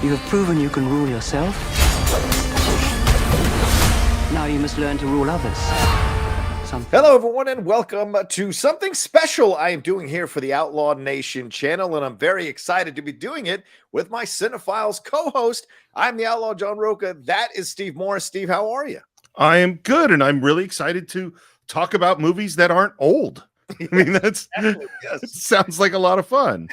You have proven you can rule yourself. Now you must learn to rule others. Hello, everyone, and welcome to something special I am doing here for the Outlaw Nation channel, and I'm very excited to be doing it with my Cine-Files co-host. I'm the Outlaw John Rocha. That is Steve Morris. Steve, how are you? I am good, and I'm really excited to talk about movies that aren't old. I mean, that's yes. Sounds like a lot of fun.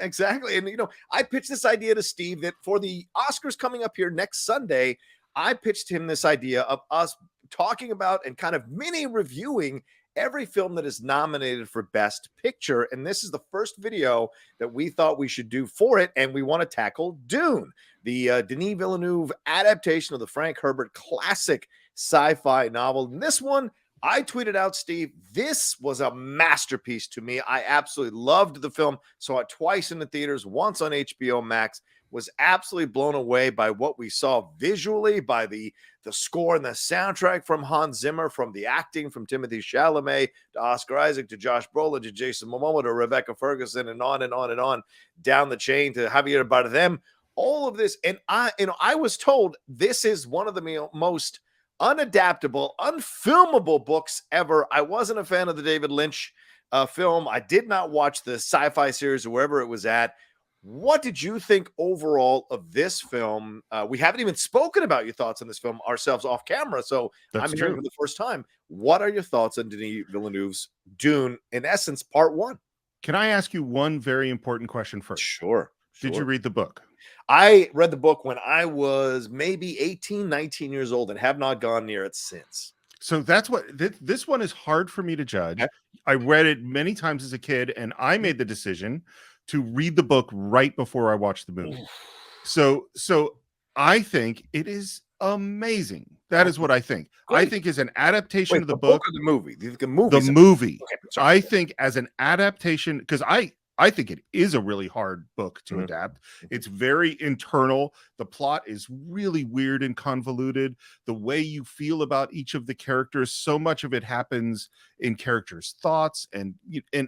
Exactly. And, you know, I pitched this idea to Steve that for the Oscars coming up here next Sunday, I pitched him this idea of us talking about and kind of mini reviewing every film that is nominated for Best Picture. And this is the first video that we thought we should do for it. And we want to tackle Dune, the Denis Vilenueve adaptation of the Frank Herbert classic sci-fi novel. And this one, I tweeted out, Steve, this was a masterpiece to me. I absolutely loved the film. Saw it twice in the theaters, once on HBO Max. Was absolutely blown away by what we saw visually, by the score and the soundtrack from Hans Zimmer, from the acting from Timothée Chalamet to Oscar Isaac to Josh Brolin to Jason Momoa to Rebecca Ferguson and on and on and on down the chain to Javier Bardem. All of this, and I was told this is one of the most unadaptable, unfilmable books ever. I wasn't a fan of the David Lynch film. I did not watch the sci-fi series or wherever it was at. What did you think overall of this film? We haven't even spoken about your thoughts on this film ourselves off camera, so I'm hearing for the first time. What are your thoughts on Denis Villeneuve's Dune, in essence, part one? Can I ask you one very important question first? Sure. Did you read the book? I read the book when I was maybe 18, 19 years old and have not gone near it since. So that's what this one is hard for me to judge. Okay. I read it many times as a kid, and I made the decision to read the book right before I watched the movie. So I think it is amazing. That is what I think. Great. I think is an adaptation of the book or the movie. The movie. Okay, I think as an adaptation, because I think it is a really hard book to adapt. It's very internal. The plot is really weird and convoluted. The way you feel about each of the characters, so much of it happens in characters' thoughts and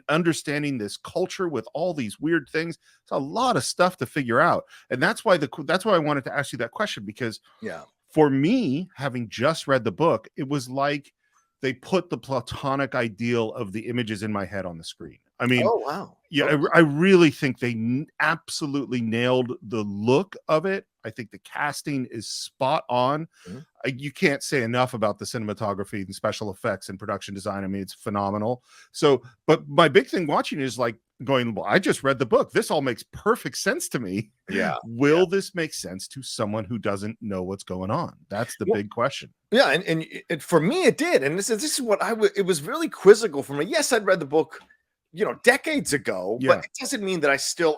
understanding this culture with all these weird things. It's a lot of stuff to figure out. And that's why I wanted to ask you that question, because for me, having just read the book, it was like they put the platonic ideal of the images in my head on the screen. I mean, oh, wow. Yeah, I really think they absolutely nailed the look of it. I think the casting is spot on. You can't say enough about the cinematography and special effects and production design. I mean, it's phenomenal. So, but my big thing watching is like going, well, I just read the book. This all makes perfect sense to me. Yeah. Will this make sense to someone who doesn't know what's going on? That's the big question. Yeah, and for me, it did. And this is what it was really quizzical for me. Yes, I'd read the book, decades ago, but it doesn't mean that I still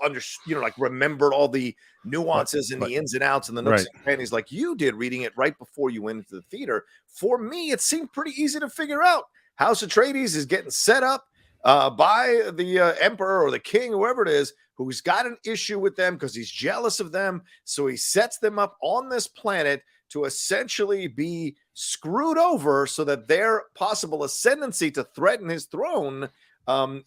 remembered all the nuances and the ins and outs and the nooks and crannies like you did reading it right before you went into the theater. For me, it seemed pretty easy to figure out. House Atreides is getting set up by the emperor or the king, whoever it is, who's got an issue with them because he's jealous of them. So he sets them up on this planet to essentially be screwed over so that their possible ascendancy to threaten his throne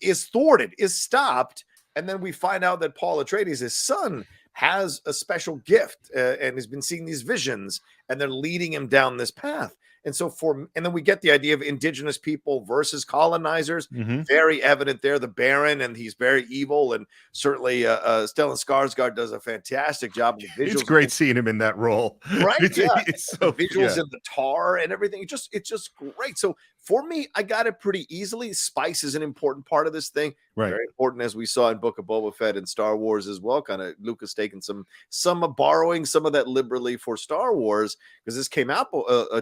is thwarted, is stopped. And then we find out that Paul Atreides, his son, has a special gift and has been seeing these visions, and they're leading him down this path. And so and then we get the idea of indigenous people versus colonizers. Very evident there, the Baron, and he's very evil. And certainly Stellan Skarsgård does a fantastic job of the visuals. It's great seeing him in that role. Right? It's so visuals in the tar and everything. It's just great. So for me, I got it pretty easily. Spice is an important part of this thing. Right. Very important, as we saw in Book of Boba Fett and Star Wars as well. Kind of Lucas taking some borrowing some of that liberally for Star Wars, because this came out,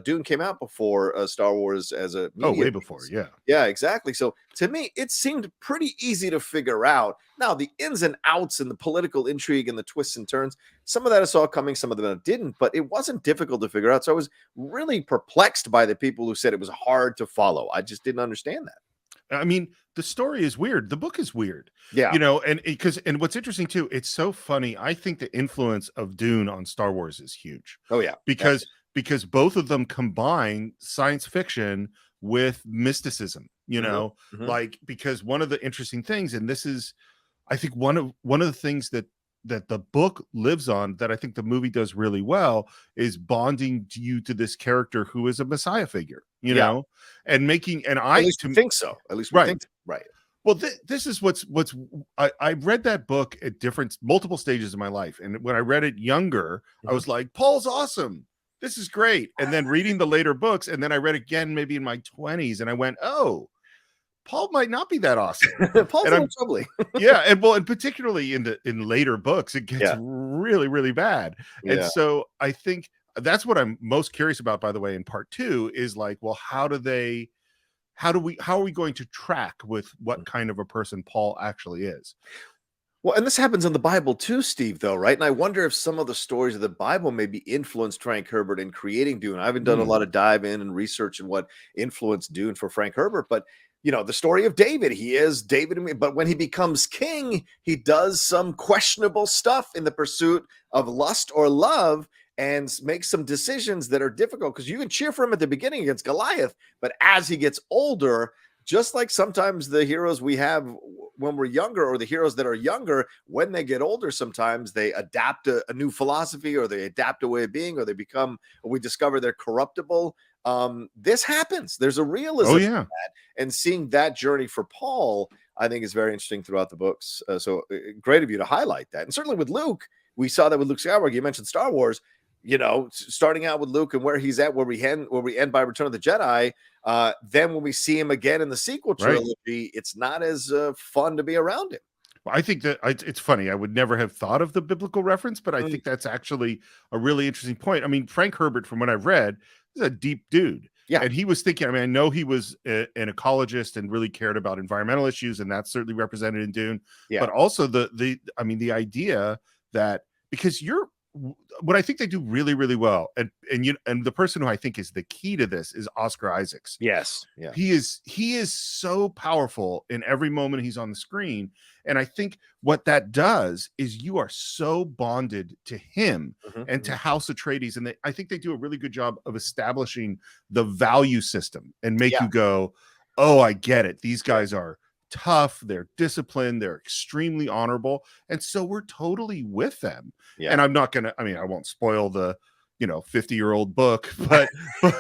Dune came out before Star Wars as a way before, yeah, exactly. So to me, it seemed pretty easy to figure out. Now the ins and outs and the political intrigue and the twists and turns, some of that I saw coming, some of them I didn't, but it wasn't difficult to figure out. So I was really perplexed by the people who said it was hard to follow. I just didn't understand that. I mean, the story is weird. The book is weird. Yeah. And what's interesting too, it's so funny. I think the influence of Dune on Star Wars is huge. Oh yeah. Because both of them combine science fiction with mysticism, like, because one of the interesting things, and this is, I think one of the things that the book lives on, that I think the movie does really well, is bonding you to this character who is a messiah figure, Yeah. and making, and At least we think so. At least we right. think so. Right. Well, this is what's I read that book at multiple stages of my life, and when I read it younger, I was like, Paul's awesome, this is great. And then reading the later books, and then I read again maybe in my 20s, and I went, oh, Paul might not be that awesome. Paul's And a little troubling. yeah, and particularly in later books, it gets Yeah. really, really bad. And Yeah. so I think that's what I'm most curious about, by the way, in part 2, is like, well, how are we going to track with what kind of a person Paul actually is? Well, and this happens in the Bible too, Steve, though, right? And I wonder if some of the stories of the Bible maybe influenced Frank Herbert in creating Dune. I haven't done a lot of dive in and research in what influenced Dune for Frank Herbert, but the story of David, he is David, but when he becomes king, he does some questionable stuff in the pursuit of lust or love and makes some decisions that are difficult, because you can cheer for him at the beginning against Goliath, but as he gets older, just like sometimes the heroes we have when we're younger, or the heroes that are younger, when they get older, sometimes they adapt a new philosophy, or they adapt a way of being, or we discover they're corruptible. This happens. There's a realism in that. And seeing that journey for Paul, I think, is very interesting throughout the books. So great of you to highlight that. And certainly with Luke, we saw that with Luke Skywalker. You mentioned Star Wars. Starting out with Luke and where he's at, where we end by Return of the Jedi. Then when we see him again in the sequel trilogy, it's not as fun to be around him. Well, I think that it's funny. I would never have thought of the biblical reference, but I think that's actually a really interesting point. I mean, Frank Herbert, from what I've read, is a deep dude. Yeah. And he was thinking, I mean, I know he was an ecologist and really cared about environmental issues, and that's certainly represented in Dune. Yeah. But also the idea that, because what I think they do really, really well, and the person who I think is the key to this is Oscar Isaacs. Yes. Yeah. He is so powerful in every moment he's on the screen. And I think what that does is you are so bonded to him and to House Atreides. And I think they do a really good job of establishing the value system and make you go, oh, I get it. These guys are tough, they're disciplined, they're extremely honorable, and so we're totally with them. And I'm not gonna, I won't spoil the 50-year-old book, but there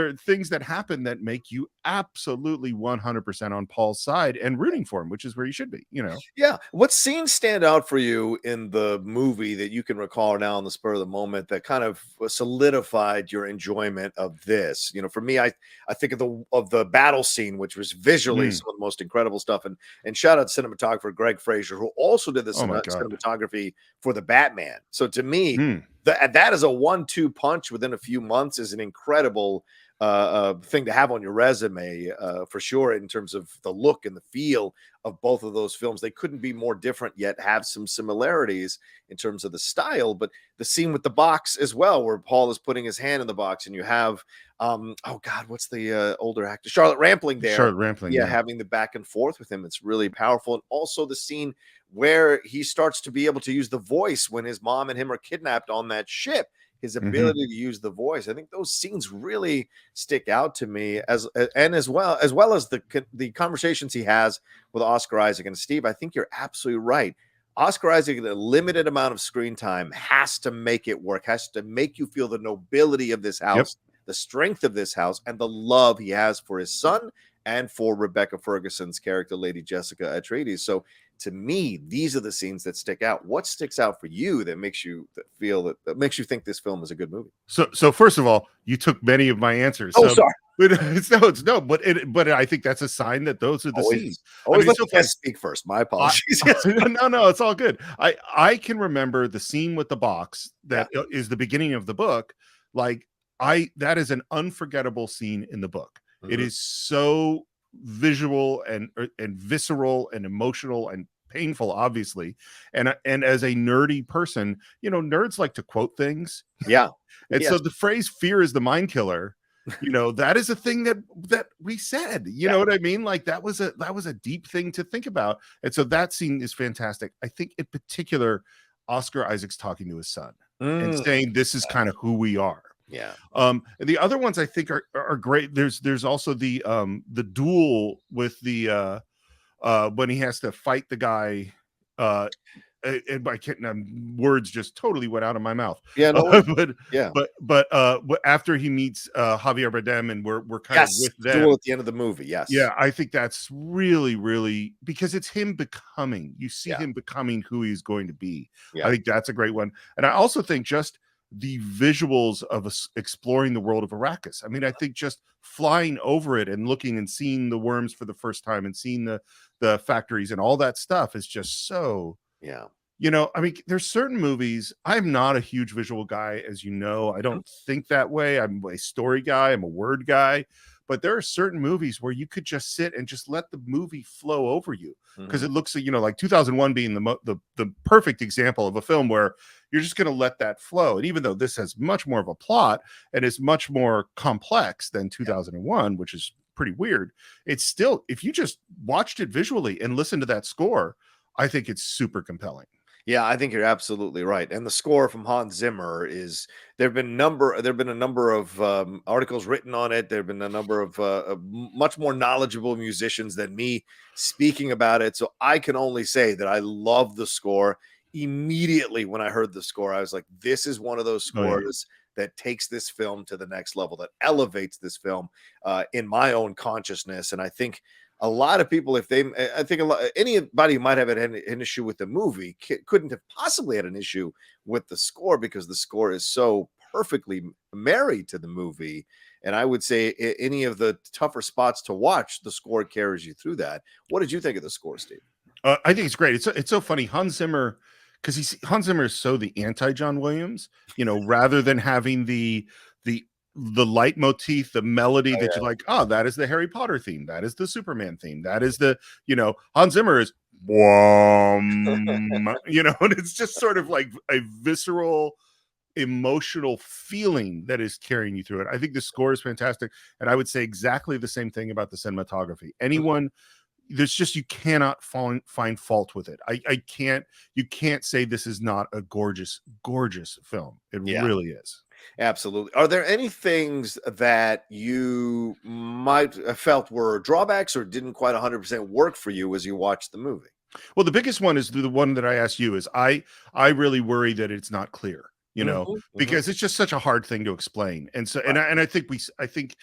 are things that happen that make you absolutely 100% on Paul's side and rooting for him, which is where you should be. Yeah. What scenes stand out for you in the movie that you can recall now on the spur of the moment that kind of solidified your enjoyment of this? For me, I think of the battle scene, which was visually some of the most incredible stuff. And shout out to cinematographer Greg Fraser, who also did the cinematography for the Batman. So to me, that is a 1-2 punch within a few months, is an incredible thing to have on your resume, for sure, in terms of the look and the feel of both of those films. They couldn't be more different, yet have some similarities in terms of the style. But the scene with the box as well, where Paul is putting his hand in the box, and you have what's the older actor, Charlotte Rampling there, having the back and forth with him. It's really powerful. And also the scene where he starts to be able to use the voice when his mom and him are kidnapped on that ship. His ability to use the voice, I think those scenes really stick out to me, as well as the conversations he has with Oscar Isaac. And Steve, I think you're absolutely right. Oscar Isaac, in a limited amount of screen time, has to make it work, has to make you feel the nobility of this house, the strength of this house, and the love he has for his son and for Rebecca Ferguson's character, Lady Jessica Atreides. So to me, these are the scenes that stick out. What sticks out for you that makes you think this film is a good movie? So first of all, you took many of my answers. Oh, sorry. But I think that's a sign that those are the scenes. Always let the guest speak first. My apologies. No, it's all good. I can remember the scene with the box that is the beginning of the book. That is an unforgettable scene in the book. It is so visual and visceral and emotional and painful, obviously. And as a nerdy person, nerds like to quote things. Yeah. And so the phrase "fear is the mind killer," that is a thing that we said. You know what I mean? Like that was a deep thing to think about. And so that scene is fantastic. I think in particular, Oscar Isaac's talking to his son and saying, "This is kind of who we are." Yeah. And the other ones I think are great. There's also the duel with the when he has to fight the guy and I can't, words just totally went out of my mouth. Yeah, no worries. Yeah. After he meets Javier Bardem, and we're kind of Yes, with the duel them. at the end of the movie. Yes. Yeah, I think that's really, really, because it's him becoming. You see him becoming who he's going to be. Yeah. I think that's a great one, and I also think just the visuals of us exploring the world of Arrakis. I mean, I think just flying over it and looking and seeing the worms for the first time and seeing the factories and all that stuff is just so. Yeah. You know, I mean, there's certain movies. I'm not a huge visual guy, as you know. I don't think that way. I'm a story guy. I'm a word guy. But there are certain movies where you could just sit and just let the movie flow over you, because it looks, you know, like 2001 being the perfect example of a film where you're just going to let that flow. And even though this has much more of a plot and is much more complex than 2001, which is pretty weird, it's still, if you just watched it visually and listened to that score, I think it's super compelling. Yeah, I think you're absolutely right. And the score from Hans Zimmer is there've been a number of articles written on it. There've been a number of much more knowledgeable musicians than me speaking about it. So I can only say that I love the score. Immediately when I heard the score, I was like, this is one of those scores that takes this film to the next level, that elevates this film in my own consciousness. And I think a lot of people, I think anybody who might have an issue with the movie couldn't have possibly had an issue with the score, because the score is so perfectly married to the movie. And I would say any of the tougher spots to watch, the score carries you through that. What did you think of the score, Steve? I think it's great. It's so funny. Hans Zimmer, because Hans Zimmer is so the anti John Williams, you know, rather than having the leitmotif, the melody that you're like, oh, that is the Harry Potter theme, that is the Superman theme, that is the, you know, Hans Zimmer is you know, and it's just sort of like a visceral emotional feeling that is carrying you through it. I think the score is fantastic, and I would say exactly the same thing about the cinematography. Anyone, there's just, you cannot find fault with it. You can't say this is not a gorgeous film. It really is. Absolutely. Are there any things that you might have felt were drawbacks or didn't quite 100% work for you as you watched the movie? Well, the biggest one is the one that I asked you. Is I really worry that it's not clear, you know, because it's just such a hard thing to explain. And so, and I think,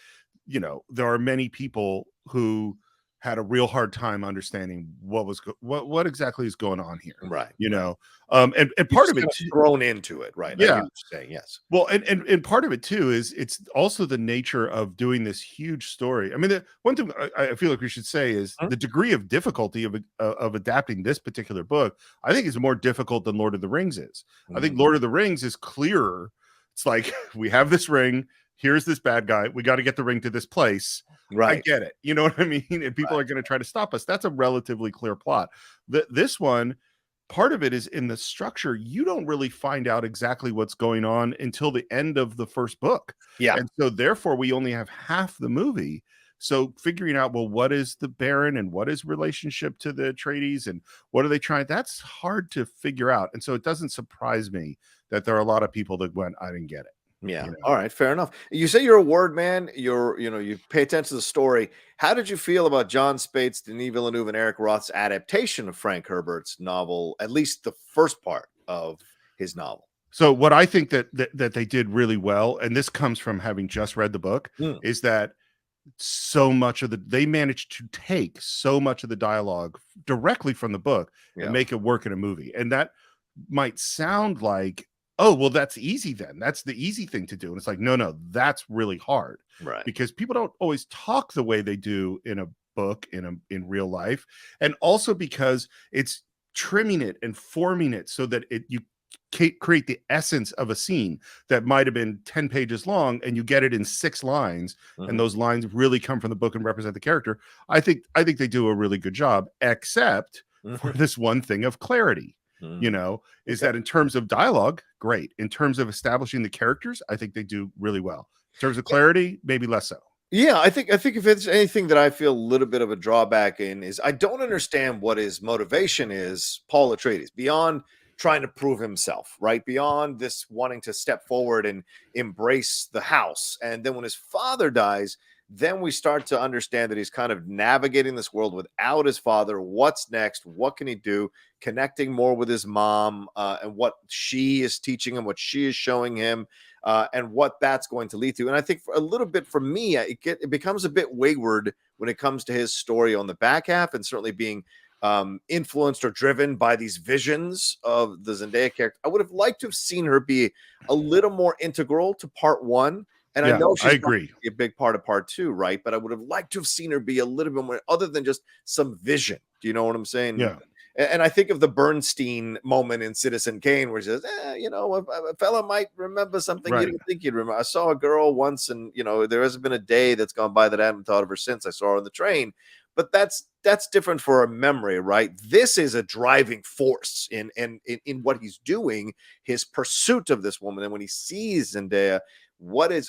you know, there are many people who had a real hard time understanding what exactly is going on here, right? You know, and part of it thrown into it, right? Yeah, I hear what you're saying, yes. Well, and part of it too is it's also the nature of doing this huge story. I mean, the one thing I feel like we should say is the degree of difficulty of adapting this particular book, I think, is more difficult than Lord of the Rings is. I think Lord of the Rings is clearer. It's like, we have this ring. Here's this bad guy. We got to get the ring to this place. Right. I get it. You know what I mean? And people are going to try to stop us. That's a relatively clear plot. This one, part of it is in the structure. You don't really find out exactly what's going on until the end of the first book. Yeah. And so therefore we only have half the movie. So figuring out, well, what is the Baron and what is relationship to the Atreides and what are they trying? That's hard to figure out. And so it doesn't surprise me that there are a lot of people that went, I didn't get it. Yeah. You know? All right. Fair enough. You say you're a word man. You pay attention to the story. How did you feel about John Spates, Denis Villeneuve, and Eric Roth's adaptation of Frank Herbert's novel, at least the first part of his novel? So what I think that they did really well, and this comes from having just read the book, is that so much of they managed to take so much of the dialogue directly from the book and make it work in a movie. And that might sound like, oh, well, that's easy then. That's the easy thing to do. And it's like, no, that's really hard. Right. Because people don't always talk the way they do in a book, in real life. And also because it's trimming it and forming it so that you create the essence of a scene that might have been 10 pages long and you get it in 6 lines, and those lines really come from the book and represent the character. I think they do a really good job, except for this one thing of clarity. You know, is that in terms of dialogue, great. In terms of establishing the characters, I think they do really well. In terms of clarity, maybe less so. Yeah, I think if it's anything that I feel a little bit of a drawback in is I don't understand what his motivation is, Paul Atreides, beyond trying to prove himself, right? Beyond this wanting to step forward and embrace the house. And then when his father dies, then we start to understand that he's kind of navigating this world without his father. What's next? What can he do? Connecting more with his mom, and what she is teaching him, what she is showing him, and what that's going to lead to. And I think for a little bit for me, it becomes a bit wayward when it comes to his story on the back half, and certainly being influenced or driven by these visions of the Zendaya character. I would have liked to have seen her be a little more integral to part one. And I know she's I agree. a big part of part two, right? But I would have liked to have seen her be a little bit more, other than just some vision. Do you know what I'm saying? Yeah. And I think of the Bernstein moment in Citizen Kane, where he says, a fella might remember something you didn't think you'd remember. I saw a girl once, and, there hasn't been a day that's gone by that I haven't thought of her since. I saw her on the train. But that's different for a memory, right? This is a driving force in what he's doing, his pursuit of this woman. And when he sees Zendaya, would have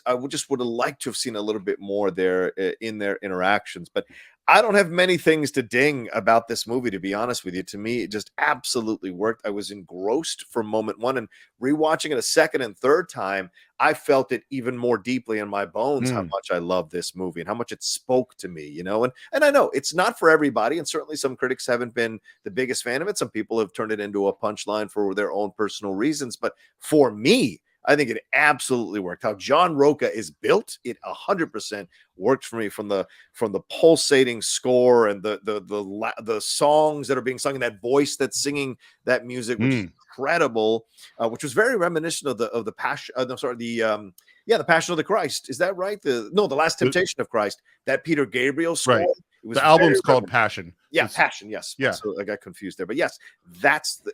liked to have seen a little bit more there in their interactions. But I don't have many things to ding about this movie, to be honest with you. To me, it just absolutely worked. I was engrossed from moment one, and rewatching it a second and third time, I felt it even more deeply in my bones how much I love this movie and how much it spoke to me, and I know it's not for everybody, and certainly some critics haven't been the biggest fan of it. Some people have turned it into a punchline for their own personal reasons, but for me, I think it absolutely worked. How John Rocha is built, it 100% worked for me, from the pulsating score and the songs that are being sung, and that voice that's singing that music, which is incredible, which was very reminiscent of the Passion. The Passion of the Christ. Is that right? The Last Temptation of Christ. That Peter Gabriel score. Right. It was the album's called Passion. Yeah, Passion. Yes. Yeah. So I got confused there, but yes,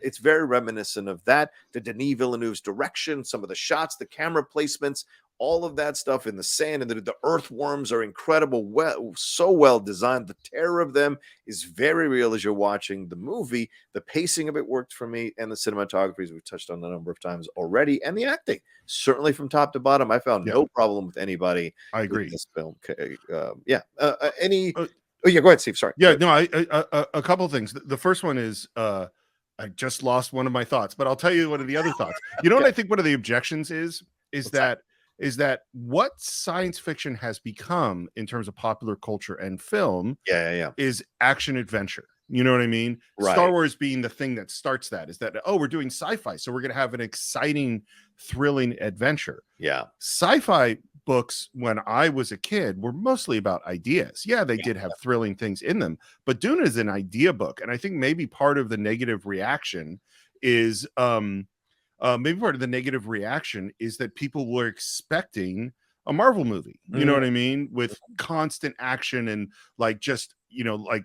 it's very reminiscent of that. The Denis Villeneuve's direction, some of the shots, the camera placements, all of that stuff in the sand, and the earthworms are incredible. So well designed. The terror of them is very real as you're watching the movie. The pacing of it worked for me, and the cinematography, as we've touched on a number of times already, and the acting, certainly from top to bottom, I found no problem with anybody. I agree. With this film. Oh yeah, go ahead, Steve. Sorry. Yeah, no, a couple of things. The first one is I just lost one of my thoughts, but I'll tell you one of the other thoughts. You know what I think one of the objections is that what science fiction has become in terms of popular culture and film is action adventure. You know what I mean? Right. Star Wars being the thing that starts that, is that, we're doing sci-fi, so we're going to have an exciting, thrilling adventure. Yeah. Sci-fi books when I was a kid were mostly about ideas. Yeah, they did have thrilling things in them, but Dune is an idea book. And I think maybe part of the negative reaction is that people were expecting a Marvel movie, you know what I mean? With constant action and like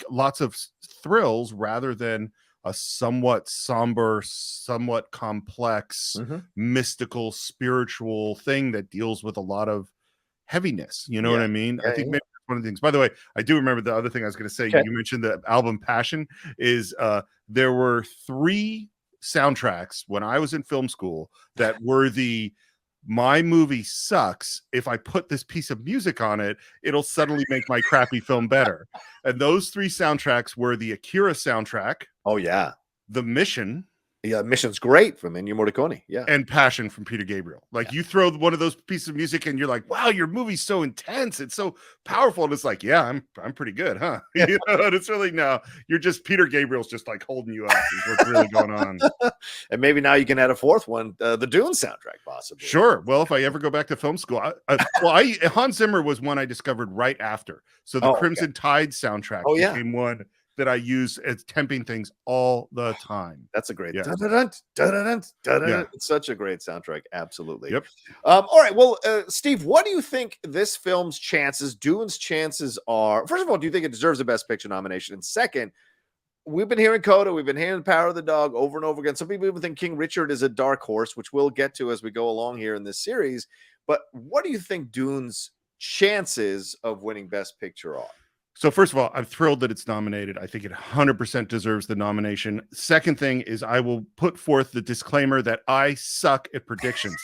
lots of thrills, rather than a somewhat somber, somewhat complex, mystical, spiritual thing that deals with a lot of heaviness. You know what I mean? I think maybe that's one of the things. By the way, I do remember the other thing I was going to say. Okay. You mentioned the album Passion. Is there were 3 soundtracks when I was in film school that were my movie sucks. If I put this piece of music on it, it'll suddenly make my crappy film better. And those 3 soundtracks were the Akira soundtrack. Oh yeah. The Mission. Yeah, Mission's great from Ennio Morricone. Yeah. And Passion from Peter Gabriel. Like you throw one of those pieces of music and you're like, wow, your movie's so intense. It's so powerful. And it's like, yeah, I'm pretty good, huh? And it's really, no, you're just, Peter Gabriel's just like holding you up is what's really going on. And maybe now you can add a 4th one, the Dune soundtrack, possibly. Sure. Well, if I ever go back to film school, Hans Zimmer was one I discovered right after. So the Crimson Tide soundtrack became one that I use as temping things all the time. That's a great It's such a great soundtrack. Absolutely. Yep. All right. Well, Steve, what do you think this film's chances, Dune's chances are? First of all, do you think it deserves a Best Picture nomination? And second, we've been hearing Coda, we've been hearing Power of the Dog over and over again. Some people even think King Richard is a dark horse, which we'll get to as we go along here in this series. But what do you think Dune's chances of winning Best Picture are? So first of all, I'm thrilled that it's nominated. I think it 100% deserves the nomination. Second thing is I will put forth the disclaimer that I suck at predictions.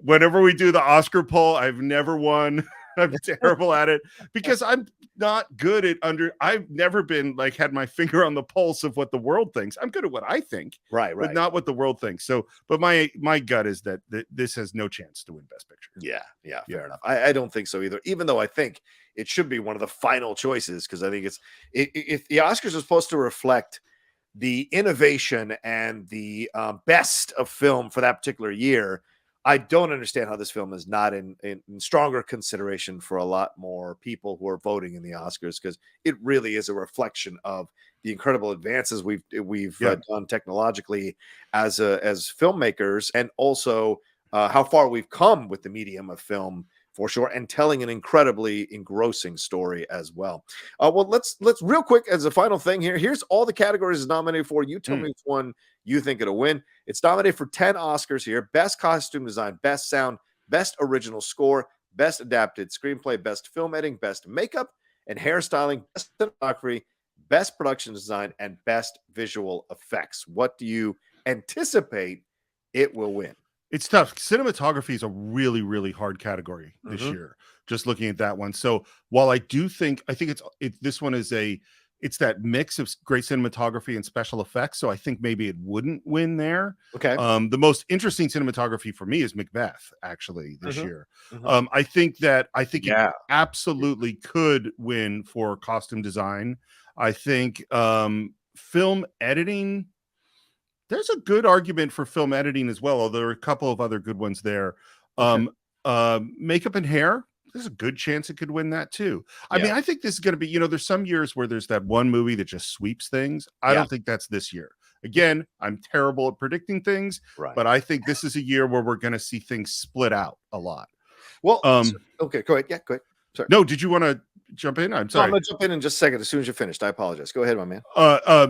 Whenever we do the Oscar poll, I've never won I'm terrible at it because I'm not good at I've never been like had my finger on the pulse of what the world thinks. I'm good at what I think, Right. but not what the world thinks. So, but my gut is that this has no chance to win Best Picture. Yeah, fair enough. I don't think so either, even though I think it should be one of the final choices, because I think if the Oscars are supposed to reflect the innovation and the best of film for that particular year, I don't understand how this film is not in stronger consideration for a lot more people who are voting in the Oscars, because it really is a reflection of the incredible advances we've done technologically as filmmakers, and also how far we've come with the medium of film, for sure, and telling an incredibly engrossing story as well. Well, let's real quick as a final thing here. Here's all the categories it's nominated for. You tell me which one you think it'll win. It's nominated for 10 Oscars here: Best Costume Design, Best Sound, Best Original Score, Best Adapted Screenplay, Best Film Editing, Best Makeup and Hairstyling, Best Cinematography, Best Production Design, and Best Visual Effects. What do you anticipate it will win? It's tough. Cinematography is a really, really hard category this year. Just looking at that one. So while I think this one is it's that mix of great cinematography and special effects. So I think maybe it wouldn't win there. Okay. The most interesting cinematography for me is Macbeth, actually, this year. I think it absolutely could win for costume design. I think film editing, there's a good argument for film editing as well, although there are a couple of other good ones there. Makeup and hair, there's a good chance it could win that too. I mean, I think this is going to be, there's some years where there's that one movie that just sweeps things. I don't think that's this year. Again, I'm terrible at predicting things, but I think this is a year where we're going to see things split out a lot. Well, okay, go ahead. Yeah, go ahead. Sorry. No, did you want to jump in? I'm sorry. I'm going to jump in just a second as soon as you're finished. I apologize. Go ahead, my man.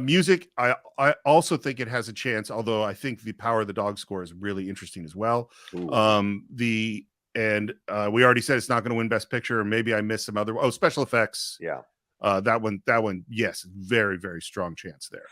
Music, I also think it has a chance, although I think the Power of the Dog score is really interesting as well. We already said it's not going to win Best Picture. Maybe I missed some other. Special effects. Yeah. That one, yes, very, very strong chance there.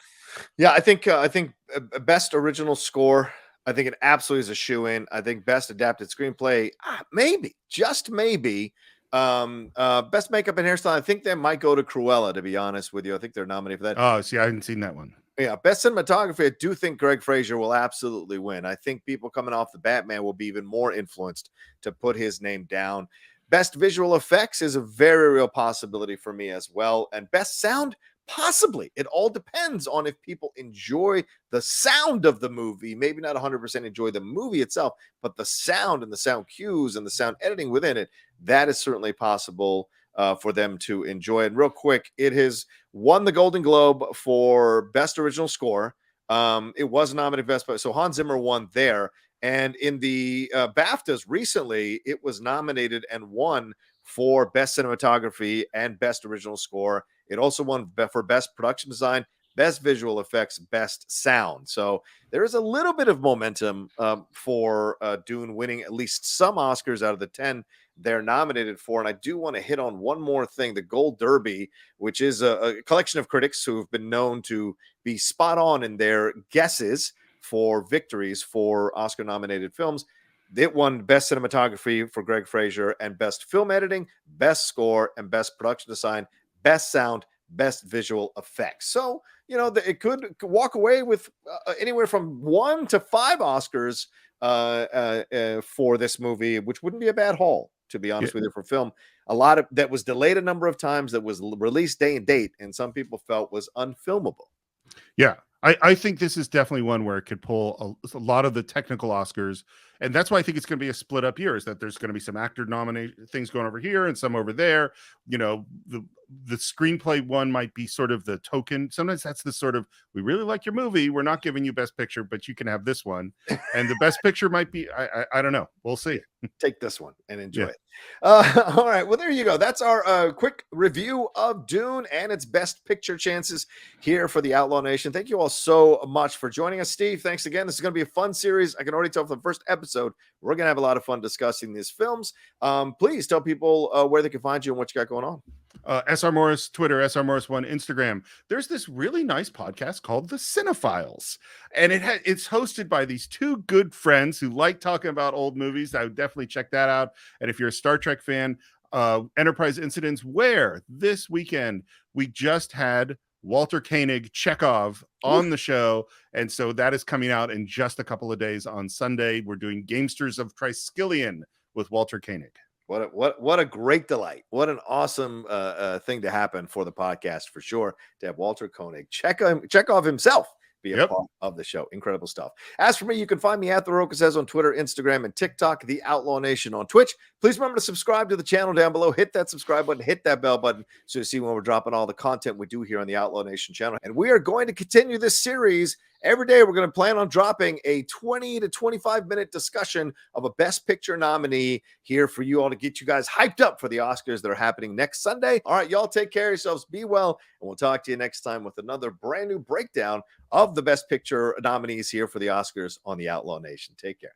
Yeah, I think Best Original Score, I think it absolutely is a shoo-in. I think Best Adapted Screenplay, maybe, just maybe. Best Makeup and Hairstyle, I think that might go to Cruella, to be honest with you. I think they're nominated for that. Oh, see, I haven't seen that one. Yeah, Best Cinematography, I do think Greg Fraser will absolutely win. I think people coming off the Batman will be even more influenced to put his name down. Best Visual Effects is a very real possibility for me as well. And Best Sound, possibly. It all depends on if people enjoy the sound of the movie. Maybe not 100% enjoy the movie itself, but the sound and the sound cues and the sound editing within it, that is certainly possible for them to enjoy. And real quick, it has won the Golden Globe for Best Original Score. It was nominated Best, so Hans Zimmer won there. And in the BAFTAs recently, it was nominated and won for Best Cinematography and Best Original Score. It also won for Best Production Design, Best Visual Effects, Best Sound. So there is a little bit of momentum for Dune winning at least some Oscars out of the 10 they're nominated for. And I do want to hit on one more thing, the Gold Derby, which is a collection of critics who have been known to be spot on in their guesses for victories for Oscar-nominated films. It won Best Cinematography for Greg Fraser and Best Film Editing, Best Score, and Best Production Design, Best Sound, Best Visual Effects. So, it could walk away with anywhere from 1 to 5 Oscars for this movie, which wouldn't be a bad haul, to be honest with you, for film. A lot of that was delayed a number of times, that was released day and date, and some people felt was unfilmable. Yeah. I think this is definitely one where it could pull a lot of the technical Oscars. And that's why I think it's going to be a split up year, is that there's going to be some actor nominated things going over here and some over there. The screenplay one might be sort of the token. Sometimes that's the sort of, we really like your movie, we're not giving you Best Picture, but you can have this one. And the Best Picture might be, I don't know. We'll see. Take this one and enjoy it. All right. Well, there you go. That's our quick review of Dune and its Best Picture chances here for the Outlaw Nation. Thank you all so much for joining us. Steve, thanks again. This is going to be a fun series. I can already tell from the first episode, we're going to have a lot of fun discussing these films. Please tell people where they can find you and what you got going on. SR Morris, Twitter, SR Morris1, Instagram. There's this really nice podcast called the Cine-Files, and it's hosted by these two good friends who like talking about old movies. I would definitely check that out. And if you're a Star Trek fan, Enterprise Incidents, where this weekend we just had Walter Koenig Chekhov on the show, and so that is coming out in just a couple of days on Sunday. We're doing Gamesters of Triskelion with Walter Koenig. What a great delight. What an awesome thing to happen for the podcast, for sure, to have Walter Koenig, Chekhov himself, be a part of the show. Incredible stuff. As for me, you can find me at The Rocha Says on Twitter, Instagram, and TikTok, The Outlaw Nation on Twitch. Please remember to subscribe to the channel down below. Hit that subscribe button, hit that bell button so you see when we're dropping all the content we do here on the Outlaw Nation channel. And we are going to continue this series. Every day, we're going to plan on dropping a 20 to 25-minute discussion of a Best Picture nominee here for you all to get you guys hyped up for the Oscars that are happening next Sunday. All right, y'all take care of yourselves. Be well, and we'll talk to you next time with another brand new breakdown of the Best Picture nominees here for the Oscars on the Outlaw Nation. Take care.